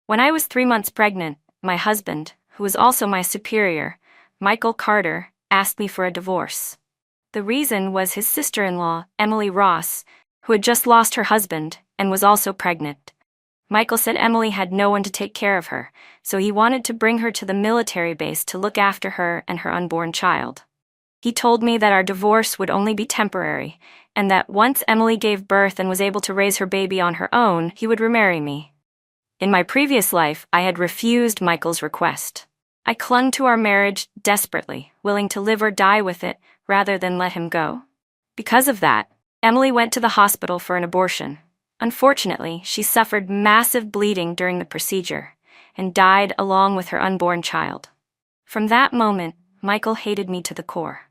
When I was 3 months pregnant, my husband, who was also my superior, Michael Carter, asked me for a divorce. The reason was his sister-in-law, Emily Ross, who had just lost her husband and was also pregnant. Michael said Emily had no one to take care of her, so he wanted to bring her to the military base to look after her and her unborn child. He told me that our divorce would only be temporary, and that once Emily gave birth and was able to raise her baby on her own, he would remarry me. In my previous life, I had refused Michael's request. I clung to our marriage desperately, willing to live or die with it rather than let him go. Because of that, Emily went to the hospital for an abortion. Unfortunately, she suffered massive bleeding during the procedure and died along with her unborn child. From that moment, Michael hated me to the core.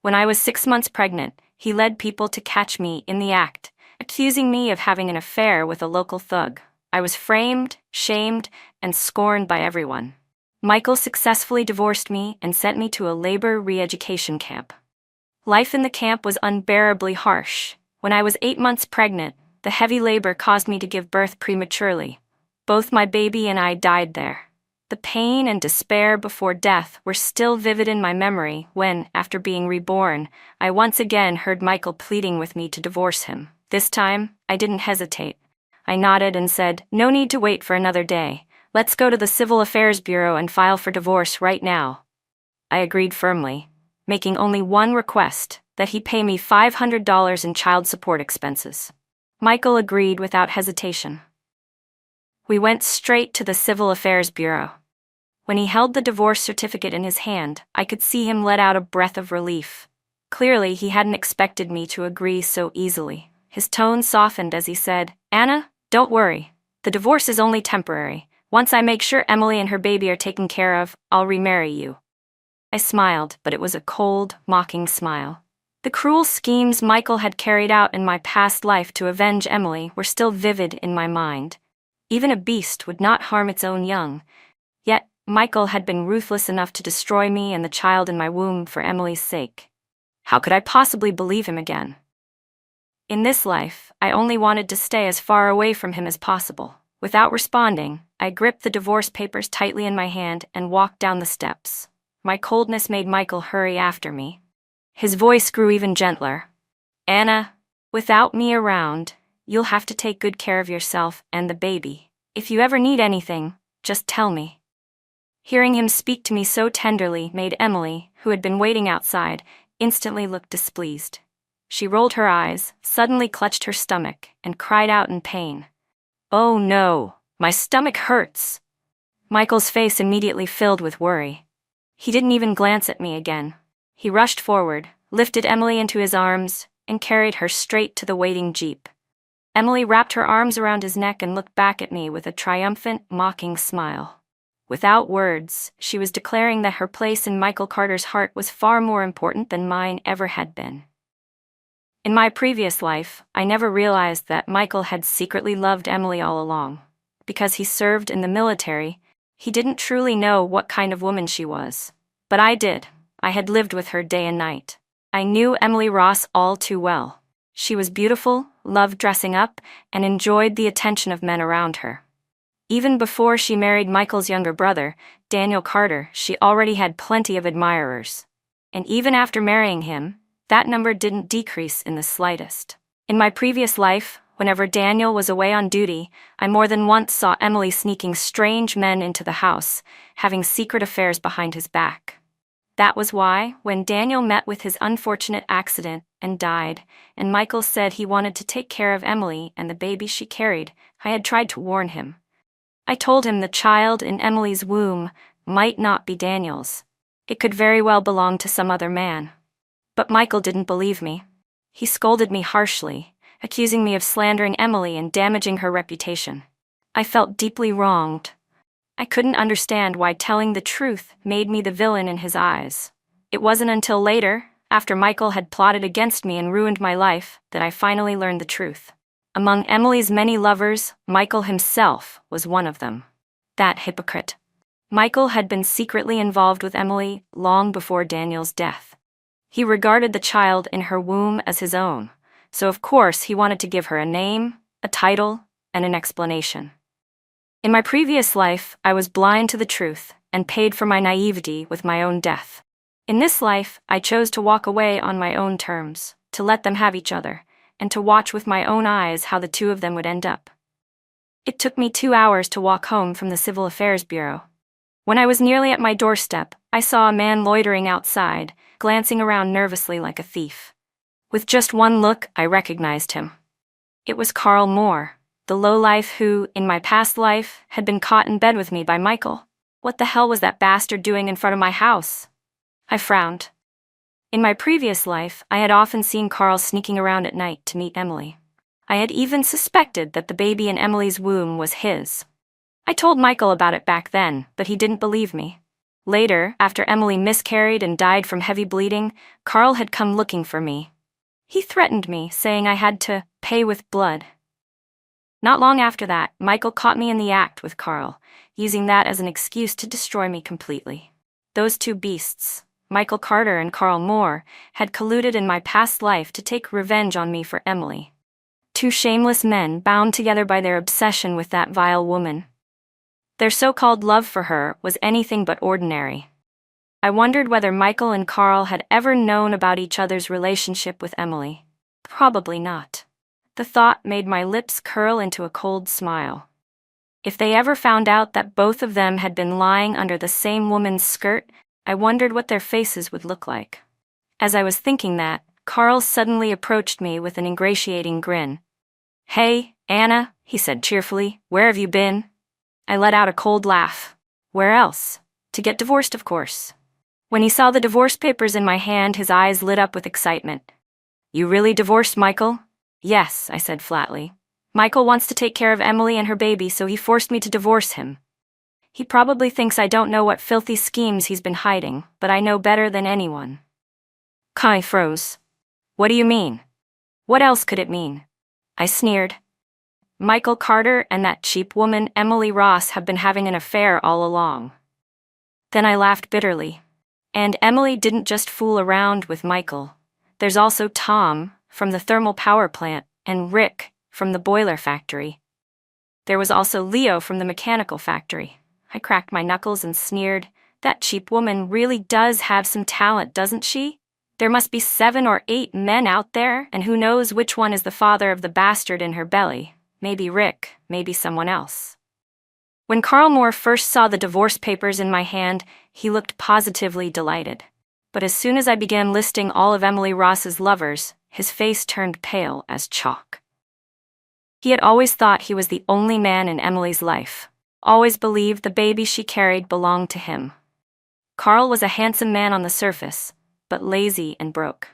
When I was 6 months pregnant, he led people to catch me in the act, accusing me of having an affair with a local thug. I was framed, shamed, and scorned by everyone. Michael successfully divorced me and sent me to a labor re-education camp. Life in the camp was unbearably harsh. When I was 8 months pregnant, the heavy labor caused me to give birth prematurely. Both my baby and I died there. The pain and despair before death were still vivid in my memory when, after being reborn, I once again heard Michael pleading with me to divorce him. This time, I didn't hesitate. I nodded and said, "No need to wait for another day. Let's go to the Civil Affairs Bureau and file for divorce right now." I agreed firmly, making only one request, that he pay me $500 in child support expenses. Michael agreed without hesitation. We went straight to the Civil Affairs Bureau. When he held the divorce certificate in his hand, I could see him let out a breath of relief. Clearly, he hadn't expected me to agree so easily. His tone softened as he said, "Anna, don't worry. The divorce is only temporary. Once I make sure Emily and her baby are taken care of, I'll remarry you." I smiled, but it was a cold, mocking smile. The cruel schemes Michael had carried out in my past life to avenge Emily were still vivid in my mind. Even a beast would not harm its own young. Yet, Michael had been ruthless enough to destroy me and the child in my womb for Emily's sake. How could I possibly believe him again? In this life, I only wanted to stay as far away from him as possible. Without responding, I gripped the divorce papers tightly in my hand and walked down the steps. My coldness made Michael hurry after me. His voice grew even gentler. "Anna, without me around, you'll have to take good care of yourself and the baby. If you ever need anything, just tell me." Hearing him speak to me so tenderly made Emily, who had been waiting outside, instantly look displeased. She rolled her eyes, suddenly clutched her stomach, and cried out in pain. "Oh no, my stomach hurts." Michael's face immediately filled with worry. He didn't even glance at me again. He rushed forward, lifted Emily into his arms, and carried her straight to the waiting jeep. Emily wrapped her arms around his neck and looked back at me with a triumphant, mocking smile. Without words, she was declaring that her place in Michael Carter's heart was far more important than mine ever had been. In my previous life, I never realized that Michael had secretly loved Emily all along. Because he served in the military, he didn't truly know what kind of woman she was. But I did. I had lived with her day and night. I knew Emily Ross all too well. She was beautiful, loved dressing up, and enjoyed the attention of men around her. Even before she married Michael's younger brother, Daniel Carter, she already had plenty of admirers. And even after marrying him, that number didn't decrease in the slightest. In my previous life, whenever Daniel was away on duty, I more than once saw Emily sneaking strange men into the house, having secret affairs behind his back. That was why, when Daniel met with his unfortunate accident and died, and Michael said he wanted to take care of Emily and the baby she carried, I had tried to warn him. I told him the child in Emily's womb might not be Daniel's. It could very well belong to some other man. But Michael didn't believe me. He scolded me harshly, accusing me of slandering Emily and damaging her reputation. I felt deeply wronged. I couldn't understand why telling the truth made me the villain in his eyes. It wasn't until later, after Michael had plotted against me and ruined my life, that I finally learned the truth. Among Emily's many lovers, Michael himself was one of them. That hypocrite. Michael had been secretly involved with Emily long before Daniel's death. He regarded the child in her womb as his own, so of course he wanted to give her a name, a title, and an explanation. In my previous life, I was blind to the truth and paid for my naivety with my own death. In this life, I chose to walk away on my own terms, to let them have each other, and to watch with my own eyes how the two of them would end up. It took me 2 hours to walk home from the Civil Affairs Bureau. When I was nearly at my doorstep, I saw a man loitering outside, glancing around nervously like a thief. With just one look, I recognized him. It was Carl Moore, the lowlife who, in my past life, had been caught in bed with me by Michael. What the hell was that bastard doing in front of my house? I frowned. In my previous life, I had often seen Carl sneaking around at night to meet Emily. I had even suspected that the baby in Emily's womb was his. I told Michael about it back then, but he didn't believe me. Later, after Emily miscarried and died from heavy bleeding, Carl had come looking for me. He threatened me, saying I had to pay with blood. Not long after that, Michael caught me in the act with Carl, using that as an excuse to destroy me completely. Those two beasts, Michael Carter and Carl Moore, had colluded in my past life to take revenge on me for Emily. Two shameless men bound together by their obsession with that vile woman. Their so-called love for her was anything but ordinary. I wondered whether Michael and Carl had ever known about each other's relationship with Emily. Probably not. The thought made my lips curl into a cold smile. If they ever found out that both of them had been lying under the same woman's skirt, I wondered what their faces would look like. As I was thinking that, Carl suddenly approached me with an ingratiating grin. "Hey, Anna," he said cheerfully, "where have you been?" I let out a cold laugh. Where else? To get divorced, of course. When he saw the divorce papers in my hand, his eyes lit up with excitement. "You really divorced Michael?" "Yes," I said flatly. "Michael wants to take care of Emily and her baby, so he forced me to divorce him. He probably thinks I don't know what filthy schemes he's been hiding, but I know better than anyone." Kai froze. "What do you mean?" "What else could it mean?" I sneered. "Michael Carter and that cheap woman Emily Ross have been having an affair all along." Then I laughed bitterly. And Emily didn't just fool around with Michael. There's also Tom, from the thermal power plant, and Rick, from the boiler factory. There was also Leo from the mechanical factory. I cracked my knuckles and sneered. That cheap woman really does have some talent, doesn't she? There must be 7 or 8 men out there, and who knows which one is the father of the bastard in her belly. Maybe Rick, maybe someone else. When Carl Moore first saw the divorce papers in my hand, he looked positively delighted. But as soon as I began listing all of Emily Ross's lovers, his face turned pale as chalk. He had always thought he was the only man in Emily's life, always believed the baby she carried belonged to him. Carl was a handsome man on the surface, but lazy and broke.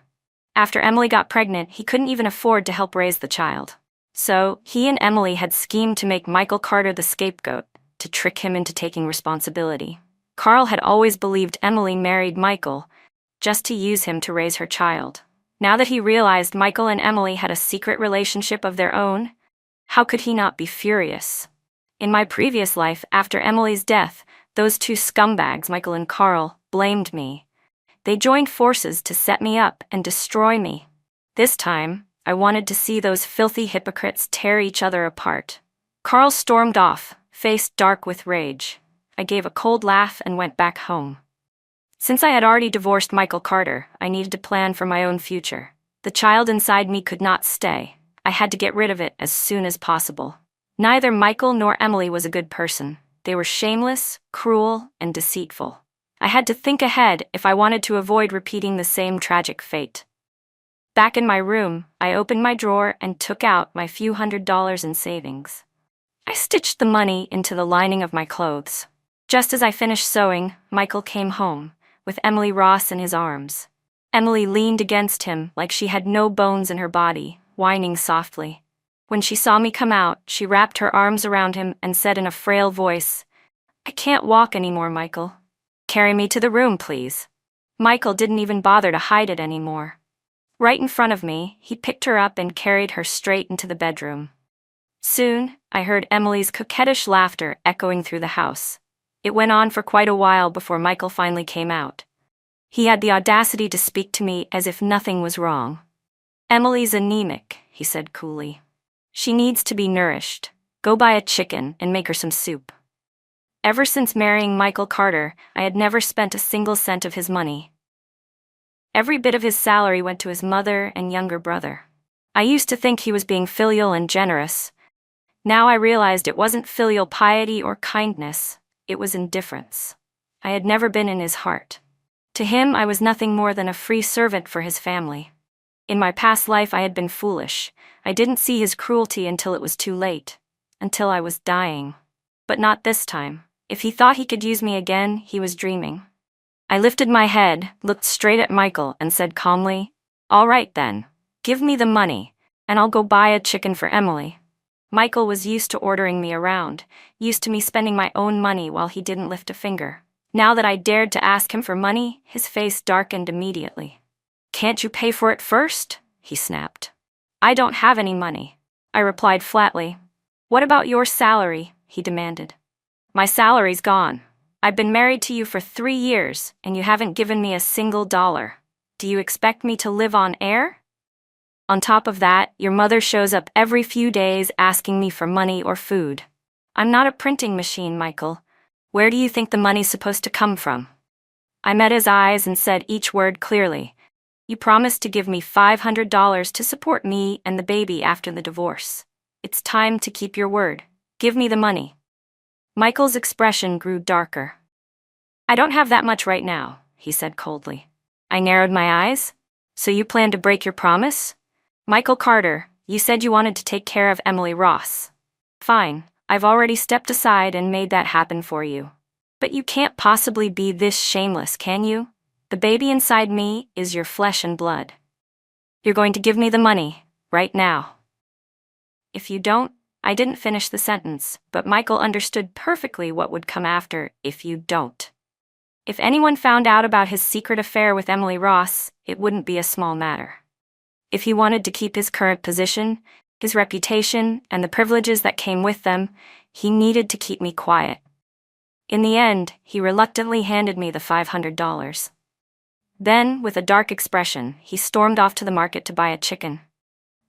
After Emily got pregnant, he couldn't even afford to help raise the child. So, he and Emily had schemed to make Michael Carter the scapegoat, to trick him into taking responsibility. Carl had always believed Emily married Michael, just to use him to raise her child. Now that he realized Michael and Emily had a secret relationship of their own, how could he not be furious? In my previous life, after Emily's death, those two scumbags, Michael and Carl, blamed me. They joined forces to set me up and destroy me. This time, I wanted to see those filthy hypocrites tear each other apart. Carl stormed off, face dark with rage. I gave a cold laugh and went back home. Since I had already divorced Michael Carter, I needed to plan for my own future. The child inside me could not stay. I had to get rid of it as soon as possible. Neither Michael nor Emily was a good person. They were shameless, cruel, and deceitful. I had to think ahead if I wanted to avoid repeating the same tragic fate. Back in my room, I opened my drawer and took out my few $100s in savings. I stitched the money into the lining of my clothes. Just as I finished sewing, Michael came home, with Emily Ross in his arms. Emily leaned against him like she had no bones in her body, whining softly. When she saw me come out, she wrapped her arms around him and said in a frail voice, "I can't walk anymore, Michael. Carry me to the room, please." Michael didn't even bother to hide it anymore. Right in front of me, he picked her up and carried her straight into the bedroom. Soon, I heard Emily's coquettish laughter echoing through the house. It went on for quite a while before Michael finally came out. He had the audacity to speak to me as if nothing was wrong. "Emily's anemic," he said coolly. "She needs to be nourished. Go buy a chicken and make her some soup. Ever since marrying Michael Carter, I had never spent a single cent of his money. Every bit of his salary went to his mother and younger brother. I used to think he was being filial and generous. Now I realized it wasn't filial piety or kindness, it was indifference. I had never been in his heart. To him, I was nothing more than a free servant for his family. In my past life, I had been foolish. I didn't see his cruelty until it was too late. Until I was dying. But not this time. If he thought he could use me again, he was dreaming. I lifted my head, looked straight at Michael, and said calmly, "All right then. Give me the money, and I'll go buy a chicken for Emily." Michael was used to ordering me around, used to me spending my own money while he didn't lift a finger. Now that I dared to ask him for money, his face darkened immediately. "Can't you pay for it first?" he snapped. "I don't have any money," I replied flatly. "What about your salary?" he demanded. "My salary's gone. I've been married to you for 3 years, and you haven't given me a single dollar. Do you expect me to live on air? On top of that, your mother shows up every few days asking me for money or food. I'm not a printing machine, Michael. Where do you think the money's supposed to come from?" I met his eyes and said each word clearly. "You promised to give me $500 to support me and the baby after the divorce. It's time to keep your word. Give me the money." Michael's expression grew darker. "I don't have that much right now," he said coldly. I narrowed my eyes. "So you plan to break your promise? Michael Carter, you said you wanted to take care of Emily Ross. Fine, I've already stepped aside and made that happen for you. But you can't possibly be this shameless, can you? The baby inside me is your flesh and blood. You're going to give me the money, right now. If you don't," I didn't finish the sentence, but Michael understood perfectly what would come after "if you don't." If anyone found out about his secret affair with Emily Ross, it wouldn't be a small matter. If he wanted to keep his current position, his reputation, and the privileges that came with them, he needed to keep me quiet. In the end, he reluctantly handed me the $500. Then, with a dark expression, he stormed off to the market to buy a chicken.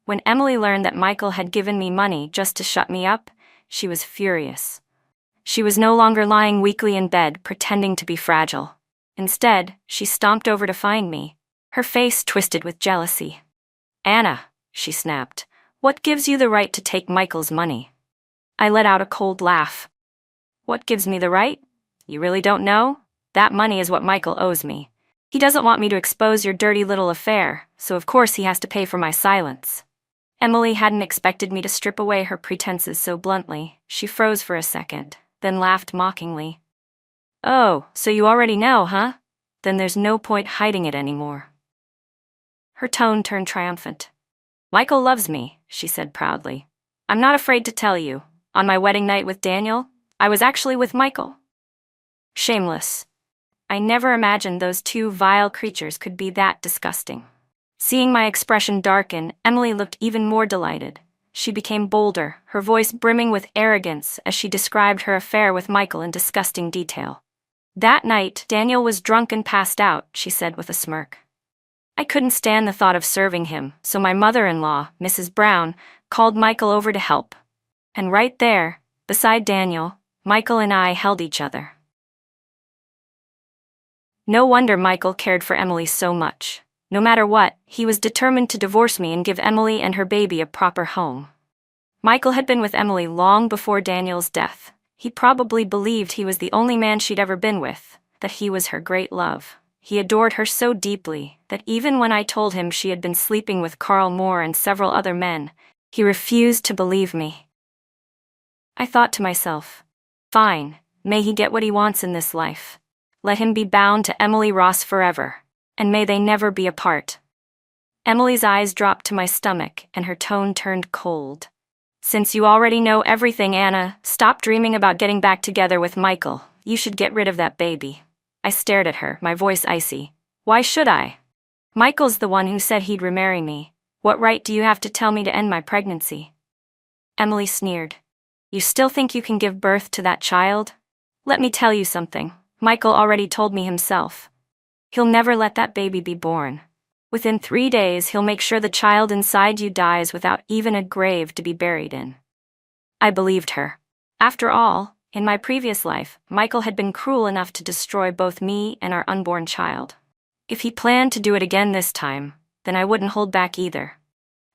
When Emily learned that Michael had given me money just to shut me up, she was furious. She was no longer lying weakly in bed, pretending to be fragile. Instead, she stomped over to find me, her face twisted with jealousy. "Anna," she snapped, "what gives you the right to take Michael's money?" I let out a cold laugh. "What gives me the right? You really don't know? That money is what Michael owes me. He doesn't want me to expose your dirty little affair, so of course he has to pay for my silence." Emily hadn't expected me to strip away her pretenses so bluntly. She froze for a second, then laughed mockingly. "Oh, so you already know, huh? Then there's no point hiding it anymore." Her tone turned triumphant. "Michael loves me," she said proudly. "I'm not afraid to tell you. On my wedding night with Daniel, I was actually with Michael." Shameless. I never imagined those two vile creatures could be that disgusting. Seeing my expression darken, Emily looked even more delighted. She became bolder, her voice brimming with arrogance as she described her affair with Michael in disgusting detail. "That night, Daniel was drunk and passed out," she said with a smirk. "I couldn't stand the thought of serving him, so my mother-in-law, Mrs. Brown, called Michael over to help. And right there, beside Daniel, Michael and I held each other." No wonder Michael cared for Emily so much. No matter what, he was determined to divorce me and give Emily and her baby a proper home. Michael had been with Emily long before Daniel's death. He probably believed he was the only man she'd ever been with, that he was her great love. He adored her so deeply that even when I told him she had been sleeping with Carl Moore and several other men, he refused to believe me. I thought to myself, fine, may he get what he wants in this life. Let him be bound to Emily Ross forever, and may they never be apart. Emily's eyes dropped to my stomach and her tone turned cold. "Since you already know everything, Anna, stop dreaming about getting back together with Michael. You should get rid of that baby." I stared at her, my voice icy. "Why should I? Michael's the one who said he'd remarry me. What right do you have to tell me to end my pregnancy?" Emily sneered. "You still think you can give birth to that child? Let me tell you something. Michael already told me himself. He'll never let that baby be born. Within 3 days, he'll make sure the child inside you dies without even a grave to be buried in." I believed her. After all, in my previous life, Michael had been cruel enough to destroy both me and our unborn child. If he planned to do it again this time, then I wouldn't hold back either.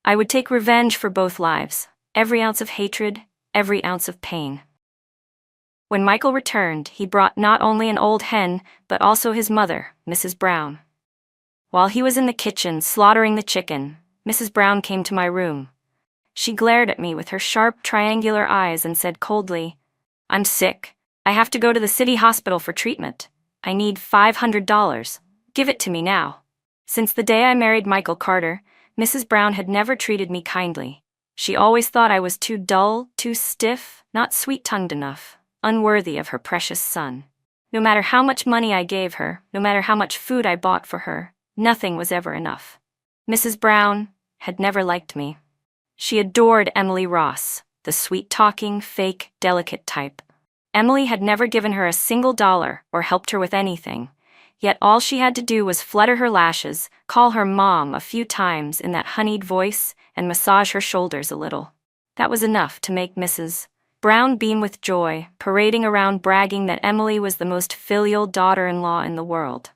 I would take revenge for both lives, every ounce of hatred, every ounce of pain. When Michael returned, he brought not only an old hen, but also his mother, Mrs. Brown. While he was in the kitchen slaughtering the chicken, Mrs. Brown came to my room. She glared at me with her sharp, triangular eyes and said coldly, "I'm sick. I have to go to the city hospital for treatment. I need $500. Give it to me now." Since the day I married Michael Carter, Mrs. Brown had never treated me kindly. She always thought I was too dull, too stiff, not sweet-tongued enough, unworthy of her precious son. No matter how much money I gave her, no matter how much food I bought for her, nothing was ever enough. Mrs. Brown had never liked me. She adored Emily Ross, the sweet-talking, fake, delicate type. Emily had never given her a single dollar or helped her with anything, yet all she had to do was flutter her lashes, call her mom a few times in that honeyed voice, and massage her shoulders a little. That was enough to make Mrs. Brown beam with joy, parading around bragging that Emily was the most filial daughter-in-law in the world.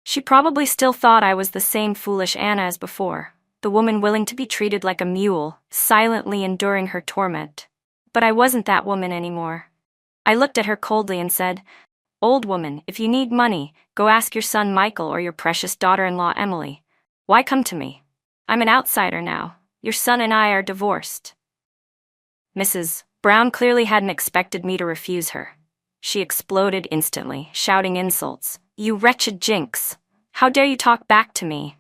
She probably still thought I was the same foolish Anna as before, the woman willing to be treated like a mule, silently enduring her torment. But I wasn't that woman anymore. I looked at her coldly and said, "Old woman, if you need money, go ask your son Michael or your precious daughter-in-law Emily. Why come to me? I'm an outsider now. Your son and I are divorced." Mrs. Brown clearly hadn't expected me to refuse her. She exploded instantly, shouting insults. "You wretched jinx! How dare you talk back to me?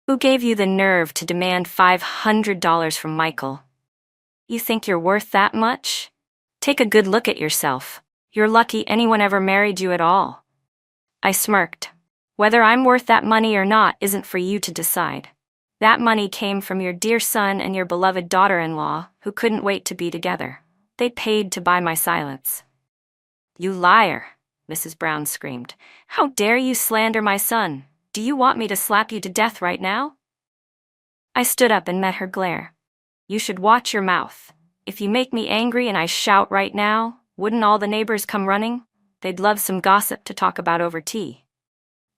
Who gave you the nerve to demand $500 from Michael? You think you're worth that much? Take a good look at yourself. You're lucky anyone ever married you at all." I smirked. "Whether I'm worth that money or not isn't for you to decide. That money came from your dear son and your beloved daughter-in-law, who couldn't wait to be together. They paid to buy my silence." "You liar," Mrs. Brown screamed. "How dare you slander my son? Do you want me to slap you to death right now?" I stood up and met her glare. "You should watch your mouth. If you make me angry and I shout right now, wouldn't all the neighbors come running? They'd love some gossip to talk about over tea."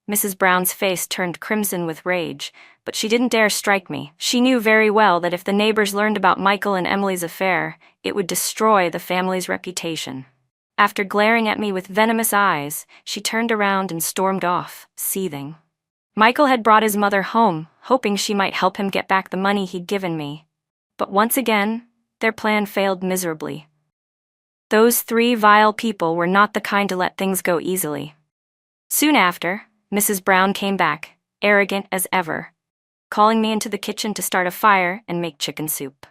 Mrs. Brown's face turned crimson with rage, but she didn't dare strike me. She knew very well that if the neighbors learned about Michael and Emily's affair, it would destroy the family's reputation. After glaring at me with venomous eyes, she turned around and stormed off, seething. Michael had brought his mother home, hoping she might help him get back the money he'd given me. But once again, their plan failed miserably. Those three vile people were not the kind to let things go easily. Soon after, Mrs. Brown came back, arrogant as ever, calling me into the kitchen to start a fire and make chicken soup.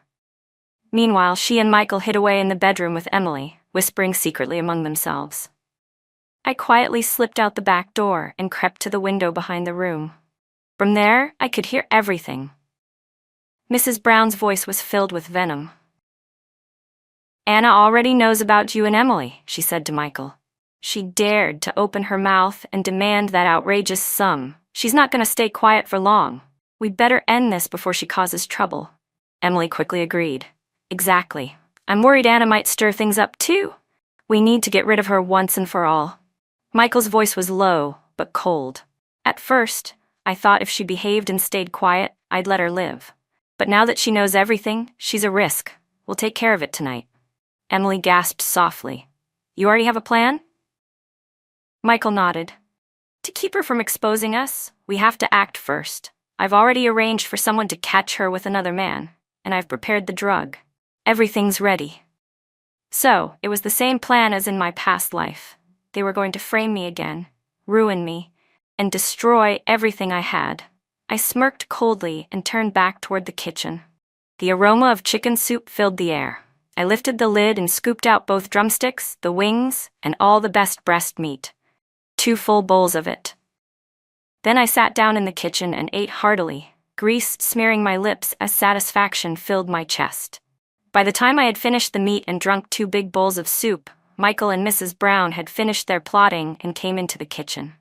Meanwhile, she and Michael hid away in the bedroom with Emily, whispering secretly among themselves. I quietly slipped out the back door and crept to the window behind the room. From there, I could hear everything. Mrs. Brown's voice was filled with venom. "Anna already knows about you and Emily," she said to Michael. "She dared to open her mouth and demand that outrageous sum. She's not going to stay quiet for long. We'd better end this before she causes trouble." Emily quickly agreed. "Exactly. I'm worried Anna might stir things up too. We need to get rid of her once and for all." Michael's voice was low, but cold. At first, I thought if she behaved and stayed quiet, I'd let her live. But now that she knows everything, she's a risk. We'll take care of it tonight. Emily gasped softly. "You already have a plan?" Michael nodded. "To keep her from exposing us, we have to act first. I've already arranged for someone to catch her with another man, and I've prepared the drug. Everything's ready." So, it was the same plan as in my past life. They were going to frame me again, ruin me, and destroy everything I had. I smirked coldly and turned back toward the kitchen. The aroma of chicken soup filled the air. I lifted the lid and scooped out both drumsticks, the wings, and all the best breast meat. 2 full bowls of it. Then I sat down in the kitchen and ate heartily, grease smearing my lips as satisfaction filled my chest. By the time I had finished the meat and drunk 2 big bowls of soup, Michael and Mrs. Brown had finished their plotting and came into the kitchen.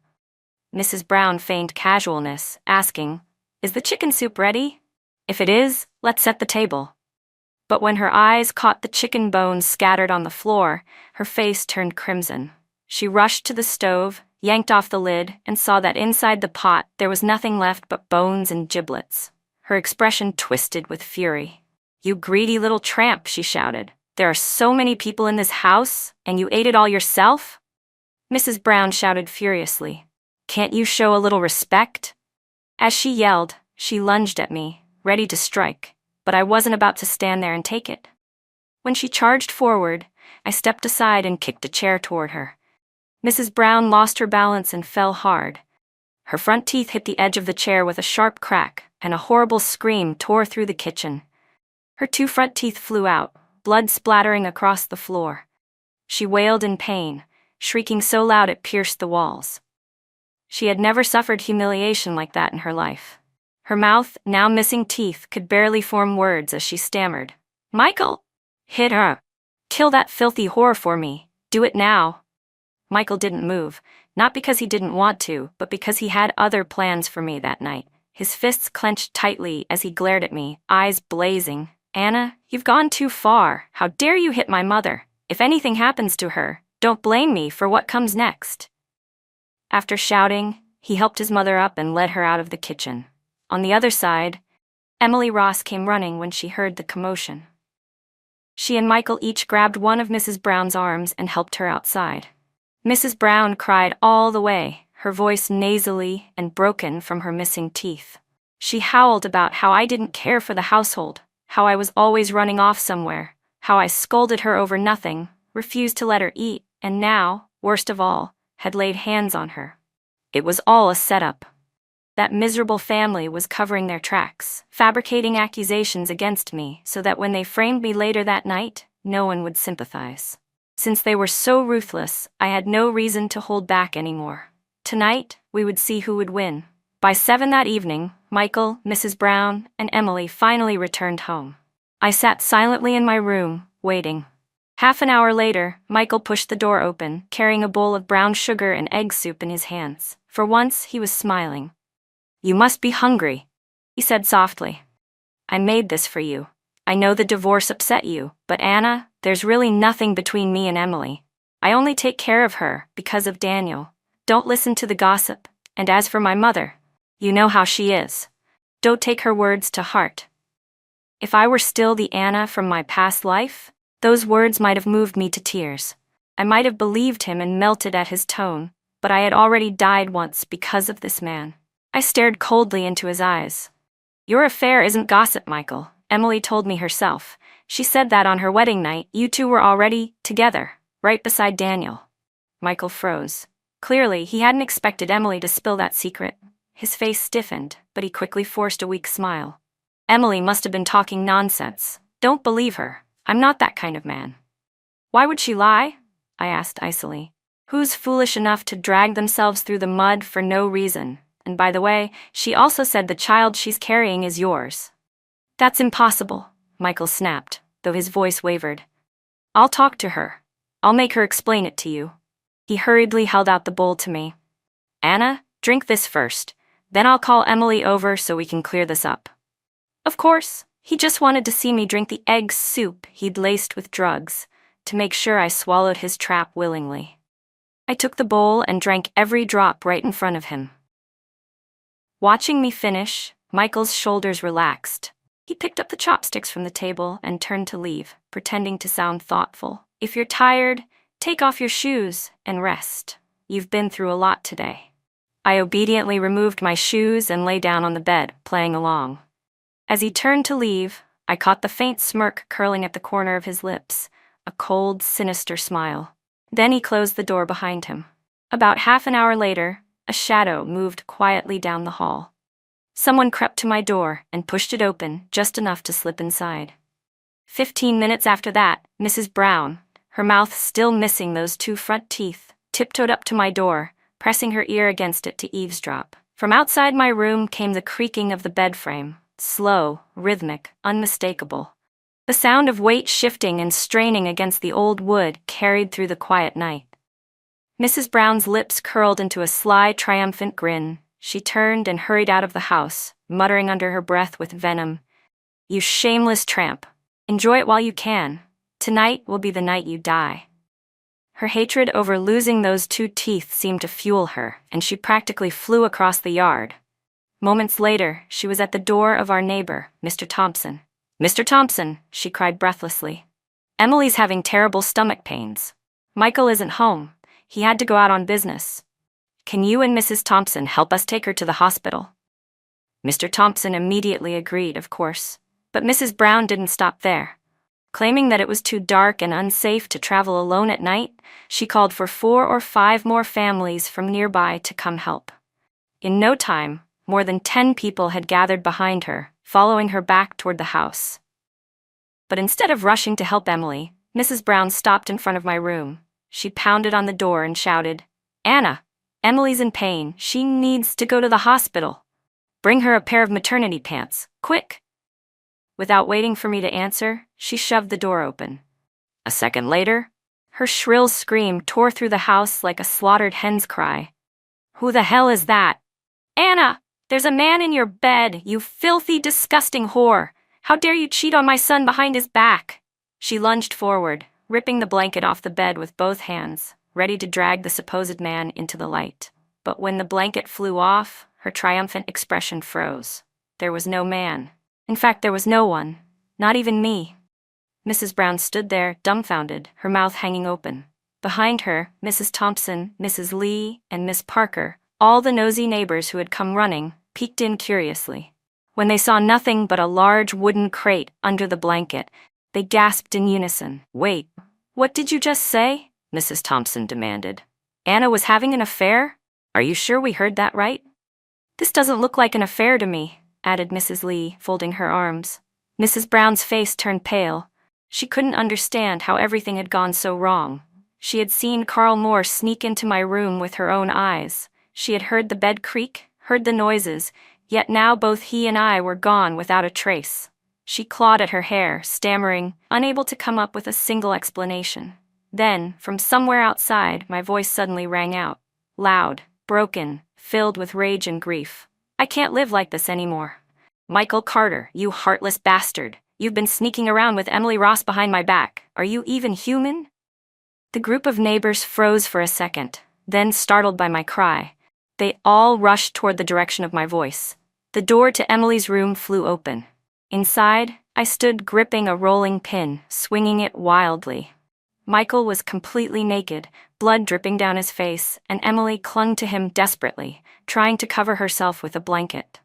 Mrs. Brown feigned casualness, asking, "Is the chicken soup ready? If it is, let's set the table." But when her eyes caught the chicken bones scattered on the floor, her face turned crimson. She rushed to the stove, yanked off the lid, and saw that inside the pot there was nothing left but bones and giblets. Her expression twisted with fury. "You greedy little tramp," she shouted. "There are so many people in this house, and you ate it all yourself?" Mrs. Brown shouted furiously. "Can't you show a little respect?" As she yelled, she lunged at me, ready to strike, but I wasn't about to stand there and take it. When she charged forward, I stepped aside and kicked a chair toward her. Mrs. Brown lost her balance and fell hard. Her front teeth hit the edge of the chair with a sharp crack, and a horrible scream tore through the kitchen. Her 2 front teeth flew out, blood splattering across the floor. She wailed in pain, shrieking so loud it pierced the walls. She had never suffered humiliation like that in her life. Her mouth, now missing teeth, could barely form words as she stammered. "Michael! Hit her! Kill that filthy whore for me! Do it now!" Michael didn't move, not because he didn't want to, but because he had other plans for me that night. His fists clenched tightly as he glared at me, eyes blazing. "Anna, you've gone too far. How dare you hit my mother? If anything happens to her, don't blame me for what comes next." After shouting, he helped his mother up and led her out of the kitchen. On the other side, Emily Ross came running when she heard the commotion. She and Michael each grabbed one of Mrs. Brown's arms and helped her outside. Mrs. Brown cried all the way, her voice nasally and broken from her missing teeth. She howled about how I didn't care for the household, how I was always running off somewhere, how I scolded her over nothing, refused to let her eat, and now, worst of all, had laid hands on her. It was all a setup. That miserable family was covering their tracks, fabricating accusations against me so that when they framed me later that night, no one would sympathize. Since they were so ruthless, I had no reason to hold back anymore. Tonight, we would see who would win. By 7 that evening, Michael, Mrs. Brown, and Emily finally returned home. I sat silently in my room, waiting. Half an hour later, Michael pushed the door open, carrying a bowl of brown sugar and egg soup in his hands. For once, he was smiling. "You must be hungry," he said softly. "I made this for you. I know the divorce upset you, but Anna, there's really nothing between me and Emily. I only take care of her because of Daniel. Don't listen to the gossip. And as for my mother, you know how she is. Don't take her words to heart." If I were still the Anna from my past life, those words might have moved me to tears. I might have believed him and melted at his tone, but I had already died once because of this man. I stared coldly into his eyes. "Your affair isn't gossip, Michael. Emily told me herself. She said that on her wedding night, you two were already together, right beside Daniel." Michael froze. Clearly, he hadn't expected Emily to spill that secret. His face stiffened, but he quickly forced a weak smile. "Emily must have been talking nonsense. Don't believe her. I'm not that kind of man." "Why would she lie?" I asked icily. "Who's foolish enough to drag themselves through the mud for no reason? And by the way, she also said the child she's carrying is yours." "That's impossible," Michael snapped, though his voice wavered. "I'll talk to her. I'll make her explain it to you." He hurriedly held out the bowl to me. "Anna, drink this first. Then I'll call Emily over so we can clear this up." Of course, he just wanted to see me drink the egg soup he'd laced with drugs, to make sure I swallowed his trap willingly. I took the bowl and drank every drop right in front of him. Watching me finish, Michael's shoulders relaxed. He picked up the chopsticks from the table and turned to leave, pretending to sound thoughtful. "If you're tired, take off your shoes and rest. You've been through a lot today." I obediently removed my shoes and lay down on the bed, playing along. As he turned to leave, I caught the faint smirk curling at the corner of his lips, a cold, sinister smile. Then he closed the door behind him. About half an hour later, a shadow moved quietly down the hall. Someone crept to my door and pushed it open just enough to slip inside. 15 minutes after that, Mrs. Brown, her mouth still missing those 2 front teeth, tiptoed up to my door, pressing her ear against it to eavesdrop. From outside my room came the creaking of the bed frame, slow, rhythmic, unmistakable. The sound of weight shifting and straining against the old wood carried through the quiet night. Mrs. Brown's lips curled into a sly, triumphant grin. She turned and hurried out of the house, muttering under her breath with venom, "You shameless tramp. Enjoy it while you can. Tonight will be the night you die. Her hatred over losing those 2 teeth seemed to fuel her, and she practically flew across the yard. Moments later, she was at the door of our neighbor, Mr. Thompson. "Mr. Thompson," she cried breathlessly. "Emily's having terrible stomach pains. Michael isn't home. He had to go out on business. Can you and Mrs. Thompson help us take her to the hospital?" Mr. Thompson immediately agreed, of course. But Mrs. Brown didn't stop there. Claiming that it was too dark and unsafe to travel alone at night, she called for 4 or 5 more families from nearby to come help. In no time, more than 10 people had gathered behind her, following her back toward the house. But instead of rushing to help Emily, Mrs. Brown stopped in front of my room. She pounded on the door and shouted, "Anna, Emily's in pain. She needs to go to the hospital. Bring her a pair of maternity pants, quick." Without waiting for me to answer, she shoved the door open. A second later, her shrill scream tore through the house like a slaughtered hen's cry. "Who the hell is that? Anna, there's a man in your bed, you filthy, disgusting whore. How dare you cheat on my son behind his back?" She lunged forward, ripping the blanket off the bed with both hands, ready to drag the supposed man into the light. But when the blanket flew off, her triumphant expression froze. There was no man. In fact, there was no one, not even me. Mrs. Brown stood there, dumbfounded, her mouth hanging open. Behind her, Mrs. Thompson, Mrs. Lee, and Miss Parker, all the nosy neighbors who had come running, peeked in curiously. When they saw nothing but a large wooden crate under the blanket, they gasped in unison. "Wait, what did you just say?" Mrs. Thompson demanded. "Anna was having an affair? Are you sure we heard that right?" "This doesn't look like an affair to me," added Mrs. Lee, folding her arms. Mrs. Brown's face turned pale. She couldn't understand how everything had gone so wrong. She had seen Carl Moore sneak into my room with her own eyes. She had heard the bed creak, heard the noises, yet now both he and I were gone without a trace. She clawed at her hair, stammering, unable to come up with a single explanation. Then, from somewhere outside, my voice suddenly rang out. Loud, broken, filled with rage and grief. "I can't live like this anymore. Michael Carter, you heartless bastard. You've been sneaking around with Emily Ross behind my back. Are you even human?" The group of neighbors froze for a second, then, startled by my cry, they all rushed toward the direction of my voice. The door to Emily's room flew open. Inside, I stood gripping a rolling pin, swinging it wildly. Michael was completely naked, blood dripping down his face, and Emily clung to him desperately, trying to cover herself with a blanket.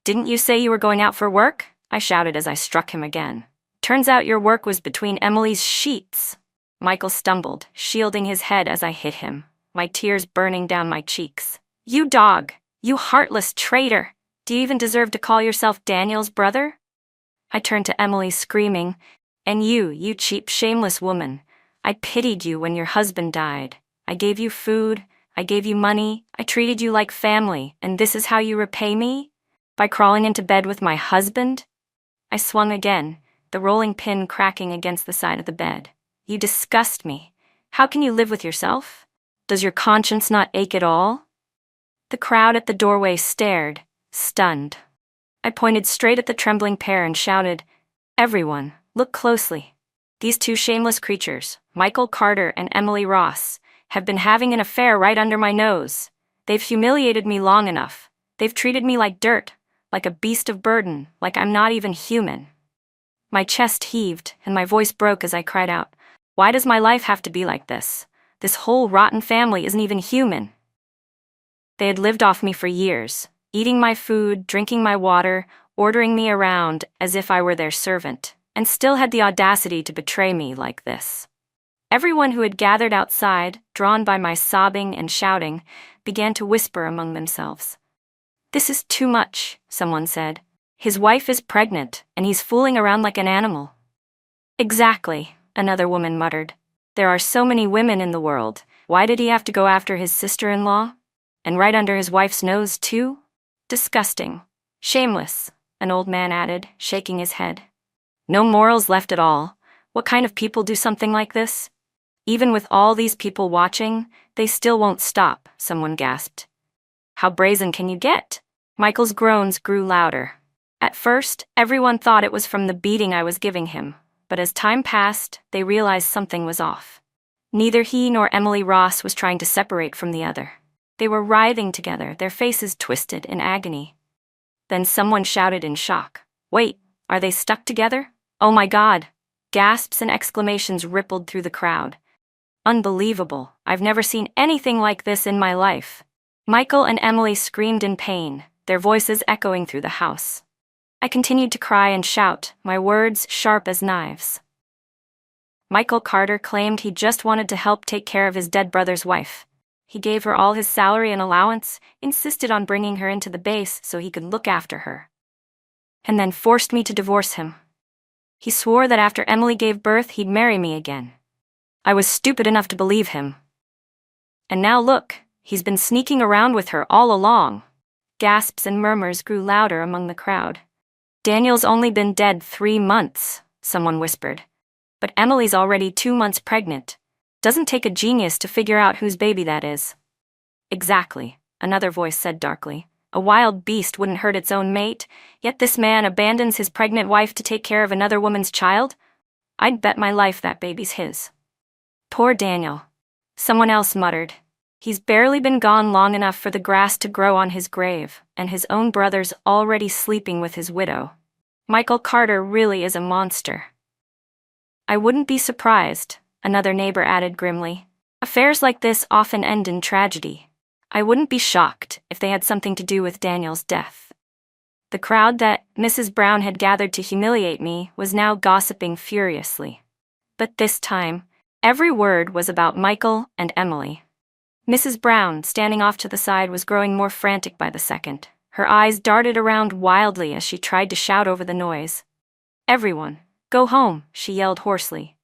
"Didn't you say you were going out for work?" I shouted as I struck him again. "Turns out your work was between Emily's sheets." Michael stumbled, shielding his head as I hit him, my tears burning down my cheeks. "You dog! You heartless traitor! Do you even deserve to call yourself Daniel's brother?" I turned to Emily, screaming, "And you cheap, shameless woman. I pitied you when your husband died. I gave you food, I gave you money, I treated you like family, and this is how you repay me? By crawling into bed with my husband?" I swung again, the rolling pin cracking against the side of the bed. "You disgust me. How can you live with yourself? Does your conscience not ache at all?" The crowd at the doorway stared, stunned. I pointed straight at the trembling pair and shouted, "Everyone, look closely. These 2 shameless creatures, Michael Carter and Emily Ross, have been having an affair right under my nose. They've humiliated me long enough. They've treated me like dirt, like a beast of burden, like I'm not even human." My chest heaved, and my voice broke as I cried out, "Why does my life have to be like this? This whole rotten family isn't even human." They had lived off me for years, eating my food, drinking my water, ordering me around as if I were their servant, and still had the audacity to betray me like this. Everyone who had gathered outside, drawn by my sobbing and shouting, began to whisper among themselves. "This is too much," someone said. "His wife is pregnant, and he's fooling around like an animal." "Exactly," another woman muttered. "There are so many women in the world. Why did he have to go after his sister-in-law? And right under his wife's nose, too? Disgusting. Shameless," an old man added, shaking his head. "No morals left at all. What kind of people do something like this?" "Even with all these people watching, they still won't stop," someone gasped. "How brazen can you get?" Michael's groans grew louder. At first, everyone thought it was from the beating I was giving him, but as time passed, they realized something was off. Neither he nor Emily Ross was trying to separate from the other. They were writhing together, their faces twisted in agony. Then someone shouted in shock, "Wait, are they stuck together? Oh my God!" Gasps and exclamations rippled through the crowd. Unbelievable, I've never seen anything like this in my life. Michael and Emily screamed in pain, their voices echoing through the house. I continued to cry and shout, my words sharp as knives. Michael Carter claimed he just wanted to help take care of his dead brother's wife. He gave her all his salary and allowance, insisted on bringing her into the base so he could look after her, and then forced me to divorce him. He swore that after Emily gave birth, he'd marry me again. I was stupid enough to believe him. And now look, he's been sneaking around with her all along. Gasps and murmurs grew louder among the crowd. Daniel's only been dead 3 months, someone whispered. But Emily's already 2 months pregnant. Doesn't take a genius to figure out whose baby that is. Exactly, another voice said darkly. A wild beast wouldn't hurt its own mate, yet this man abandons his pregnant wife to take care of another woman's child? I'd bet my life that baby's his. Poor Daniel, someone else muttered. He's barely been gone long enough for the grass to grow on his grave, and his own brother's already sleeping with his widow. Michael Carter really is a monster. I wouldn't be surprised, another neighbor added grimly. Affairs like this often end in tragedy. I wouldn't be shocked if they had something to do with Daniel's death. The crowd that Mrs. Brown had gathered to humiliate me was now gossiping furiously. But this time, every word was about Michael and Emily. Mrs. Brown, standing off to the side, was growing more frantic by the second. Her eyes darted around wildly as she tried to shout over the noise. "Everyone, go home," she yelled hoarsely.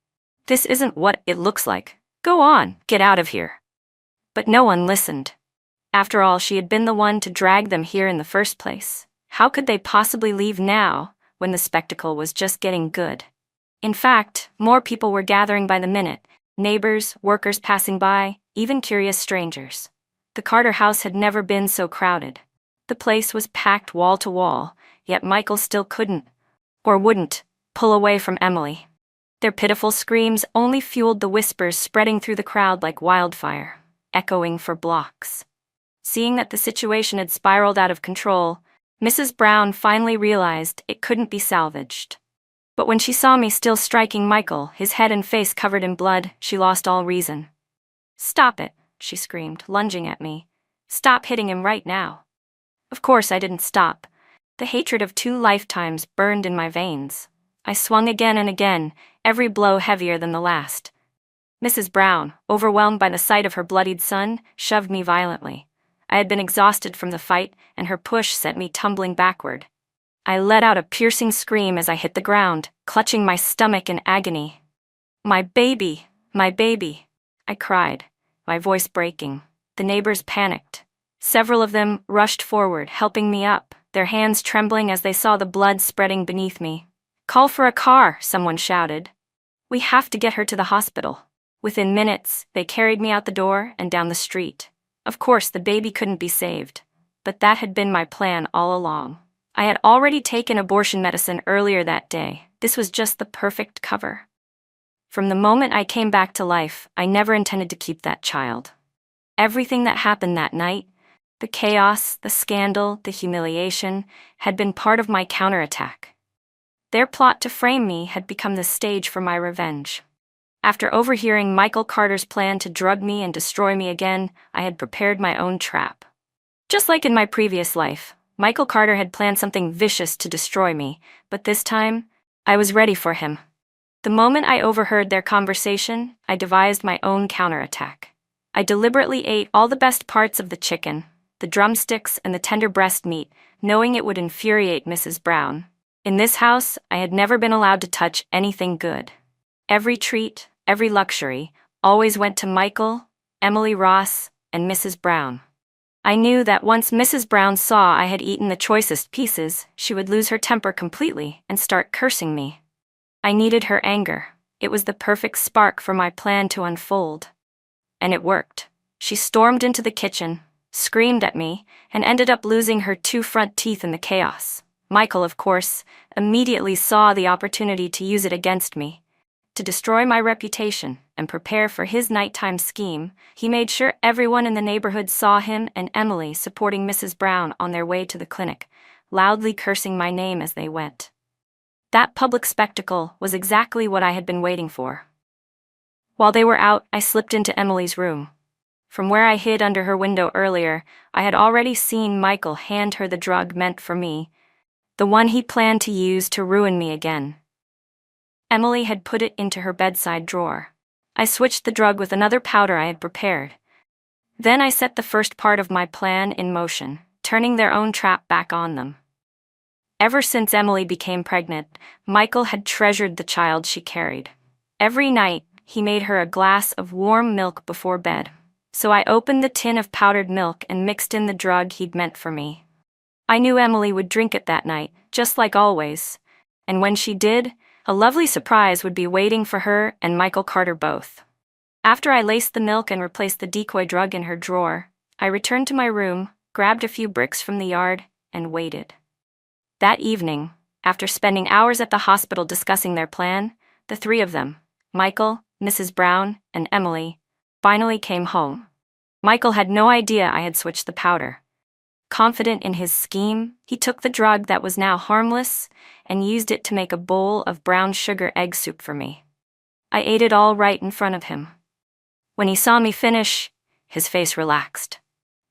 "This isn't what it looks like. Go on, get out of here." But no one listened. After all, she had been the one to drag them here in the first place. How could they possibly leave now, when the spectacle was just getting good? In fact, more people were gathering by the minute. Neighbors, workers passing by, even curious strangers. The Carter house had never been so crowded. The place was packed wall to wall, yet Michael still couldn't, or wouldn't, pull away from Emily. Their pitiful screams only fueled the whispers spreading through the crowd like wildfire, echoing for blocks. Seeing that the situation had spiraled out of control, Mrs. Brown finally realized it couldn't be salvaged. But when she saw me still striking Michael, his head and face covered in blood, she lost all reason. "Stop it," she screamed, lunging at me. "Stop hitting him right now." Of course I didn't stop. The hatred of 2 lifetimes burned in my veins. I swung again and again, every blow heavier than the last. Mrs. Brown, overwhelmed by the sight of her bloodied son, shoved me violently. I had been exhausted from the fight, and her push sent me tumbling backward. I let out a piercing scream as I hit the ground, clutching my stomach in agony. My baby, I cried, my voice breaking. The neighbors panicked. Several of them rushed forward, helping me up, their hands trembling as they saw the blood spreading beneath me. "Call for a car," someone shouted. "We have to get her to the hospital." Within minutes, they carried me out the door and down the street. Of course, the baby couldn't be saved, but that had been my plan all along. I had already taken abortion medicine earlier that day. This was just the perfect cover. From the moment I came back to life, I never intended to keep that child. Everything that happened that night, the chaos, the scandal, the humiliation, had been part of my counterattack. Their plot to frame me had become the stage for my revenge. After overhearing Michael Carter's plan to drug me and destroy me again, I had prepared my own trap. Just like in my previous life, Michael Carter had planned something vicious to destroy me, but this time, I was ready for him. The moment I overheard their conversation, I devised my own counterattack. I deliberately ate all the best parts of the chicken, the drumsticks and the tender breast meat, knowing it would infuriate Mrs. Brown. In this house, I had never been allowed to touch anything good. Every treat, every luxury, always went to Michael, Emily Ross, and Mrs. Brown. I knew that once Mrs. Brown saw I had eaten the choicest pieces, she would lose her temper completely and start cursing me. I needed her anger. It was the perfect spark for my plan to unfold. And it worked. She stormed into the kitchen, screamed at me, and ended up losing her 2 front teeth in the chaos. Michael, of course, immediately saw the opportunity to use it against me. To destroy my reputation and prepare for his nighttime scheme, he made sure everyone in the neighborhood saw him and Emily supporting Mrs. Brown on their way to the clinic, loudly cursing my name as they went. That public spectacle was exactly what I had been waiting for. While they were out, I slipped into Emily's room. From where I hid under her window earlier, I had already seen Michael hand her the drug meant for me, the one he planned to use to ruin me again. Emily had put it into her bedside drawer. I switched the drug with another powder I had prepared. Then I set the first part of my plan in motion, turning their own trap back on them. Ever since Emily became pregnant, Michael had treasured the child she carried. Every night, he made her a glass of warm milk before bed. So I opened the tin of powdered milk and mixed in the drug he'd meant for me. I knew Emily would drink it that night, just like always. And when she did, a lovely surprise would be waiting for her and Michael Carter both. After I laced the milk and replaced the decoy drug in her drawer, I returned to my room, grabbed a few bricks from the yard, and waited. That evening, after spending hours at the hospital discussing their plan, the three of them, Michael, Mrs. Brown, and Emily, finally came home. Michael had no idea I had switched the powder. Confident in his scheme, he took the drug that was now harmless and used it to make a bowl of brown sugar egg soup for me. I ate it all right in front of him. When he saw me finish, his face relaxed.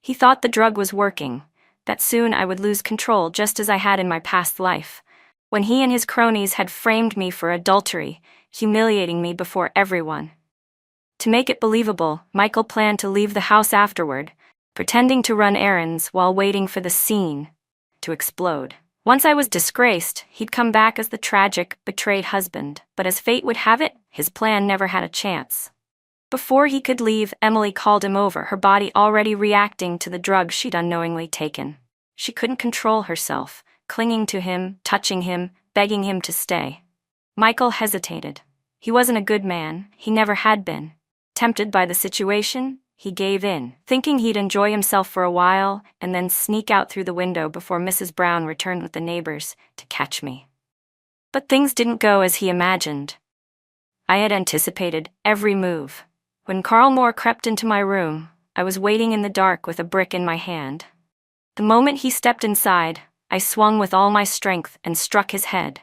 He thought the drug was working, that soon I would lose control just as I had in my past life, when he and his cronies had framed me for adultery, humiliating me before everyone. To make it believable, Michael planned to leave the house afterward, pretending to run errands while waiting for the scene to explode. Once I was disgraced, he'd come back as the tragic, betrayed husband, but as fate would have it, his plan never had a chance. Before he could leave, Emily called him over, her body already reacting to the drug she'd unknowingly taken. She couldn't control herself, clinging to him, touching him, begging him to stay. Michael hesitated. He wasn't a good man, he never had been. Tempted by the situation, he gave in, thinking he'd enjoy himself for a while and then sneak out through the window before Mrs. Brown returned with the neighbors to catch me. But things didn't go as he imagined. I had anticipated every move. When Carl Moore crept into my room, I was waiting in the dark with a brick in my hand. The moment he stepped inside, I swung with all my strength and struck his head.